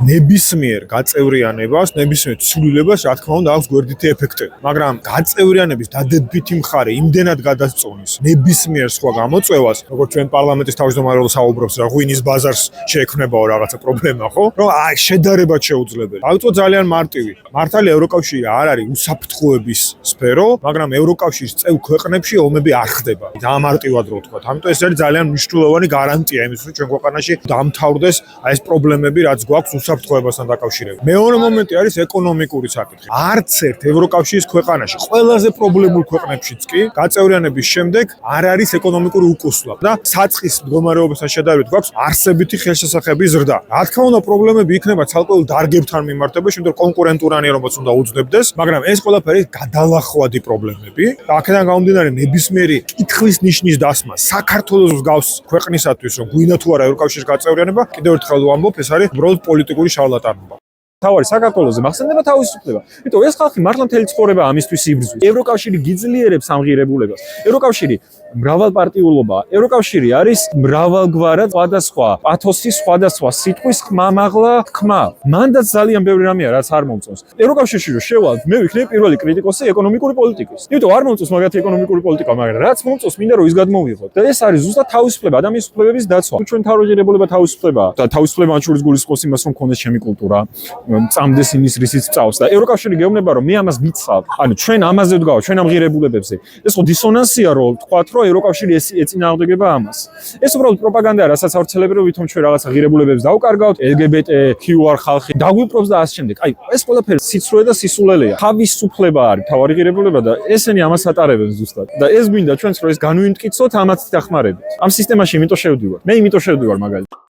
ნებისმიერ გაწევრიანებას, ნებისმიერ ცვლილებას, რა თქმა უნდა, აქვს გვერდითი ეფექტები. მაგრამ გაწევრიანების დადებითი მხარე იმდენად გადასწონის ნებისმიერ სხვა გამოწვევას, როგორც ჩვენ პარლამენტის თავმჯდომარე საუბრობს, რა ღვინის ბაზარს შეექმნებაო რაღაცა პრობლემა, ხო? რომ აი შედარებად შეუძლებელი. დავიწყოთ ძალიან მარტივი. მართალია ევროკავშირი არ არის უსაფრთხოების სფერო, მაგრამ ევროკავშირის წევრ ქვეყნებში ომები არ ხდება. დამარტივად რო ვთქვა. ამიტომ ეს არის ძალიან მნიშვნელოვანი გარანტია იმისთვის, რომ ჩვენ ქვეყანაში დამთავრდეს აი ეს პრობლემები, რაც გვაქვს უსაფრთხოებასთან დაკავშირებით. მეორე მომენტი არის ეკონომიკური საკითხი. არც ერთ ევროკავშირის ქვეყანაში, ყველაზე პრობლემურ ქვეყნებშიც კი, გაწევრიანების შემდეგ არ არის ეკონომიკური უკუსლა და საწყის მდგომარეობასთან შედარებით გვაქვს არსებითი ხელშესახების ზრდა. რა თქმა უნდა, პრობლემები იქნება ცალკეულ დარგებთან მიმართებაში, იმიტომ რომ კონკურენტურანიერობაც უნდა უძლებდეს, მაგრამ ეს ყველაფერი გადალახვადი პრობლემები. და აქედან გამომდინარე, ნებისმიერი კითხვის ნიშნის დასმა საქართველოს მსგავს ქვეყნისათვის, რომ გვინდა თუ არა ევროკავშირის გაწევრიანება, კიდევ ერთხელ ვამბობ, ეს არის უბრალოდ პოლიტიკური შარლატანობა. თავარი საქართველოზე მახსენდება თავისუფლება. იმიტომ ეს ხალხი მართლა მთელი ცხოვრება ამისთვის იბრძვის. ევროკავშირი გიძლიერებს ამ ღირებულებას. ევროკავშირი მრავალპარტიულობა. ევროკავშირი არის მრავალგვარად სხვადასხვა პათოსის, სხვადასხვა სიტყვის ხმამაღლა თქმა. მანდაც ძალიან ბევრი რამეა, რაც არ მომწონს. ევროკავშირში რომ შევალ, მე ვიქნები პირველი კრიტიკოსი ეკონომიკური პოლიტიკის. იმიტომ არ მომწონს მაგათი ეკონომიკური პოლიტიკა, მაგრამ რაც მომწონს, მინდა რომ ის გადმოვიღოთ. და ეს არის ზუსტად თავისუფლება, ადამიანის უფლებების დაცვა. თუ ჩვენ თავროჯერებულება თავისუფლებაა და თავისუფლება მათ შორის გულისხმობს იმას, რომ ქონდეს ჩემი კულტურა. წამდეს იმის რისიც წავს და ევროკავშირი გეუბნება რომ მე ამას ვიცავ. ანუ ჩვენ ამაზე ვდგავ, ჩვენ ამ ღირებულებებზე. ეს ხო დისონანსია რომ ვთქვათ რომ ევროკავშირი ეწინააღმდეგება ამას. ეს უბრალოდ პროპაგანდაა, რასაც ავრცელებს რომ ვითომ ჩვენ რაღაცა ღირებულებებს დავკარგავთ, LGBTQR ხალხი დაგვიპყრობს და ასე შემდეგ. აი, ეს ყველაფერი სიცრუე და სისულელეა. თავისუფლება არის თავარი ღირებულება და ესენი ამას ატარებენ ზუსტად. და ეს გვინდა ჩვენც რომ ეს განვიმტკიცოთ ამათ დახმარებით. ამ სისტემაში იმიტომ შევდივარ. მე იმიტომ შევდივარ მაგალითად.